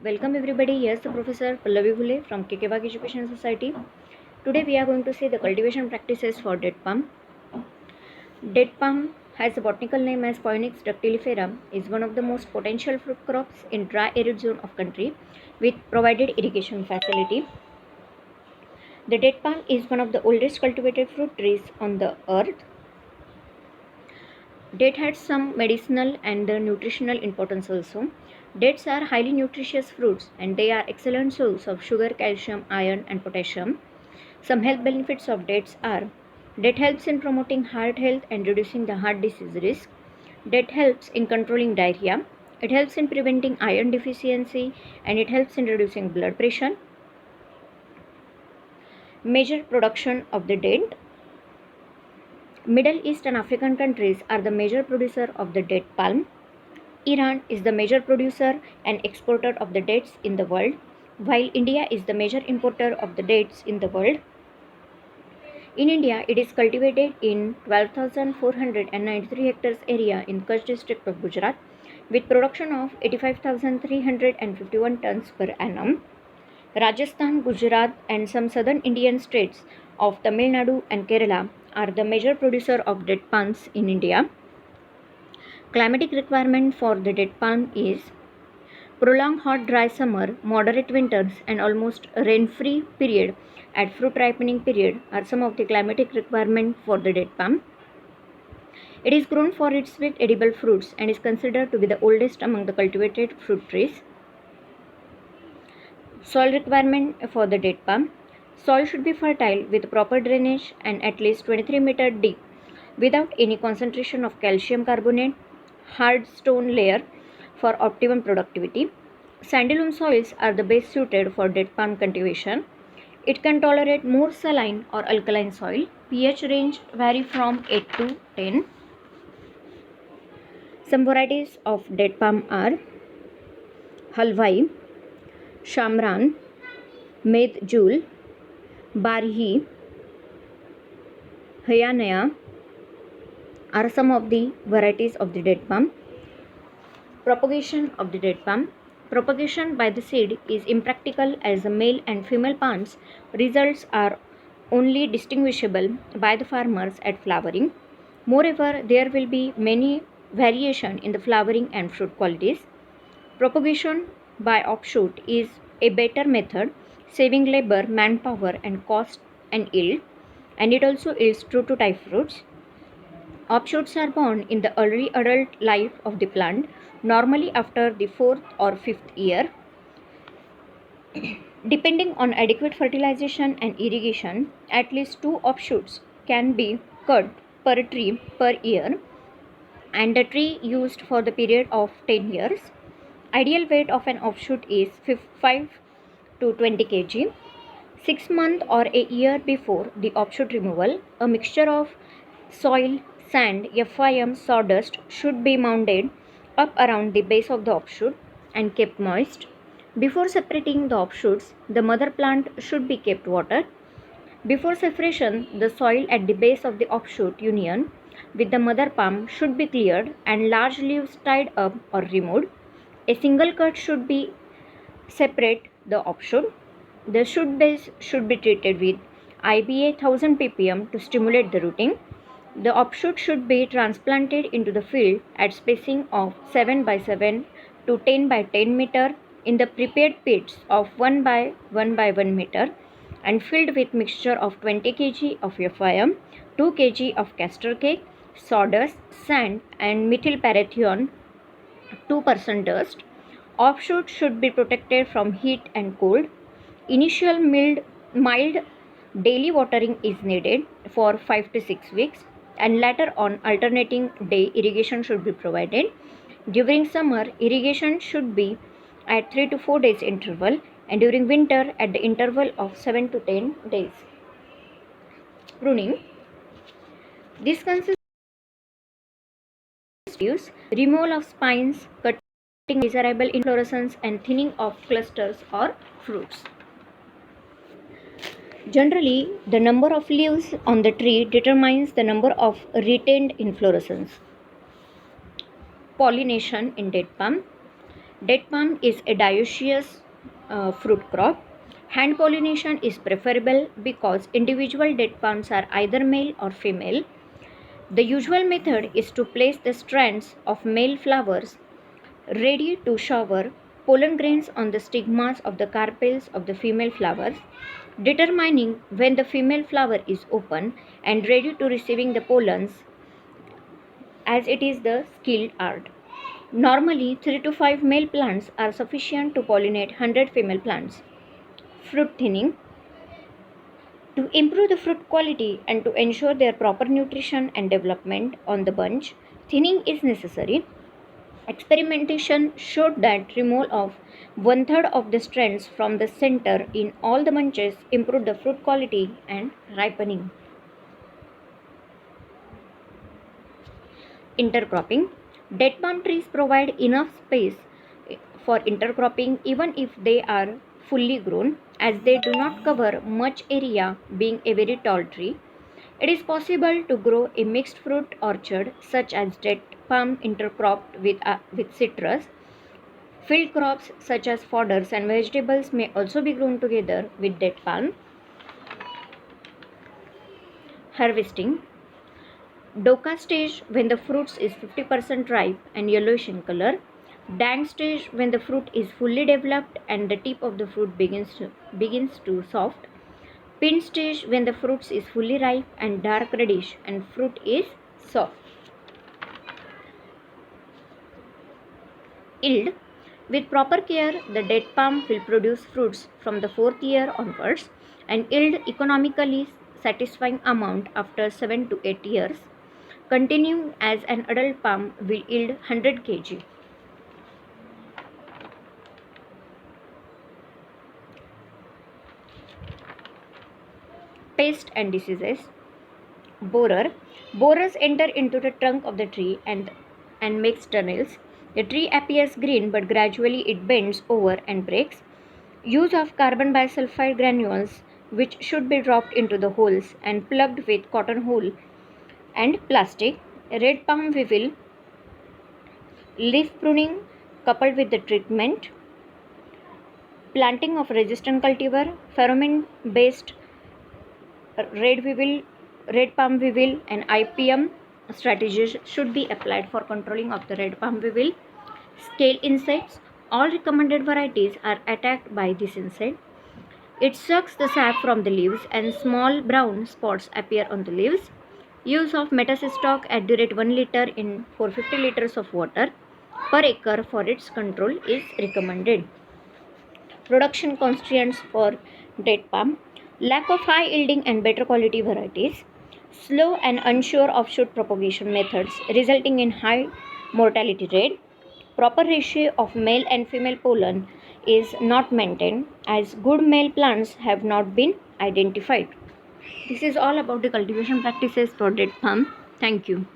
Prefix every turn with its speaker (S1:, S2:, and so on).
S1: Welcome everybody. Yes, the Professor Pallavi Bhule from Kekevag Education Society. Today we are going to see the cultivation practices for date palm. Date palm has a botanical name as Phoenix dactylifera, is one of the most potential fruit crops in dry arid zone of country with provided irrigation facility. The date palm is one of the oldest cultivated fruit trees on the earth. Date has some medicinal and nutritional importance also. Dates are highly nutritious fruits and they are excellent source of sugar, calcium, iron and potassium. Some health benefits of dates are: date helps in promoting heart health and reducing the heart disease risk. Date helps in controlling diarrhea. It helps in preventing iron deficiency and it helps in reducing blood pressure. Major production of the date. Middle East and African countries are the major producer of the date palm. Iran is the major producer and exporter of the dates in the world, while India is the major importer of the dates in the world. In India, it is cultivated in 12,493 hectares area in Kutch district of Gujarat, with production of 85,351 tons per annum. Rajasthan, Gujarat, and some southern Indian states of Tamil Nadu and Kerala are the major producer of date palms in India. Climatic requirement for the date palm is prolonged hot dry summer, moderate winters and almost rain-free period at fruit ripening period are some of the climatic requirements for the date palm. It is grown for its sweet edible fruits and is considered to be the oldest among the cultivated fruit trees. Soil requirement for the date palm. Soil should be fertile with proper drainage and at least 23 meter deep without any concentration of calcium carbonate, hard stone layer for optimum productivity. Sandy loam soils are the best suited for date palm cultivation. It can tolerate more saline or alkaline soil. pH range vary from 8 to 10. Some varieties of date palm are Halwai, Shamran, Medjool, Barhi, Hayanaya are some of the varieties of the date palm. Propagation of the date palm. Propagation by the seed is impractical as the male and female palms results are only distinguishable by the farmers at flowering. Moreover, there will be many variation in the flowering and fruit qualities. Propagation by offshoot is a better method, saving labor, manpower and cost and yield, and it also yields true to type fruits. Offshoots are born in the early adult life of the plant, normally after the 4th or 5th year. Depending on adequate fertilization and irrigation, at least 2 offshoots can be cut per tree per year, and the tree used for the period of 10 years. Ideal weight of an offshoot is 5 to 20 kg. 6 months or a year before the offshoot removal, a mixture of soil, sand, FIM, sawdust should be mounded up around the base of the offshoot and kept moist. Before separating the offshoots, the mother plant should be kept watered. Before separation, the soil at the base of the offshoot union with the mother palm should be cleared and large leaves tied up or removed. A single cut should be separate the offshoot. The shoot base should be treated with IBA 1000 ppm to stimulate the rooting. The offshoot should be transplanted into the field at spacing of 7 by 7 to 10 by 10 meter in the prepared pits of 1 by 1 by 1 meter and filled with mixture of 20 kg of FIM, 2 kg of castor cake, sawdust, sand and methylparathion 2% dust. Offshoot should be protected from heat and cold. Initial mild daily watering is needed for 5 to 6 weeks and later on alternating day irrigation should be provided. During summer, irrigation should be at 3 to 4 days interval and during winter at the interval of 7 to 10 days. Pruning. This consists of removal of spines, cutting desirable inflorescence and thinning of clusters or fruits. Generally, the number of leaves on the tree determines the number of retained inflorescence. Pollination in date palm. Date palm is a dioecious fruit crop. Hand pollination is preferable because individual date palms are either male or female. The usual method is to place the strands of male flowers ready to shower pollen grains on the stigmas of the carpels of the female flowers, determining when the female flower is open and ready to receiving the pollens, as it is the skilled art. Normally, 3 to 5 male plants are sufficient to pollinate 100 female plants. Fruit thinning. To improve the fruit quality and to ensure their proper nutrition and development on the bunch, thinning is necessary. Experimentation showed that removal of one-third of the strands from the center in all the bunches improved the fruit quality and ripening. Intercropping. Date palm trees provide enough space for intercropping even if they are fully grown, as they do not cover much area being a very tall tree. It is possible to grow a mixed fruit orchard such as date palm intercropped with citrus. Field crops such as fodders and vegetables may also be grown together with date palm. Harvesting. Doka stage when the fruits is 50% ripe and yellowish in color. Dang stage when the fruit is fully developed and the tip of the fruit begins to soft. Pin stage when the fruits is fully ripe and dark reddish and fruit is soft. Yield. With proper care, the date palm will produce fruits from the 4th year onwards and yield economically satisfying amount after 7 to 8 years. Continuing as an adult palm will yield 100 kg. Pest and diseases. Borer. Borers enter into the trunk of the tree and makes tunnels. The tree appears green but gradually it bends over and breaks. Use of carbon bisulfide granules, which should be dropped into the holes and plugged with cotton wool and plastic. Red palm weevil. Leaf pruning coupled with the treatment. Planting of resistant cultivar. Pheromone based red palm weevil and IPM strategies should be applied for controlling of the red palm weevil. Scale insects. All recommended varieties are attacked by this insect. It sucks the sap from the leaves and small brown spots appear on the leaves. Use of metacistoc at the rate 1 liter in 450 liters of water per acre for its control is recommended. Production constraints for date palm. Lack of high yielding and better quality varieties. Slow and unsure of shoot propagation methods resulting in high mortality rate. Proper ratio of male and female pollen is not maintained as good male plants have not been identified. This is all about the cultivation practices for date palm. Thank you.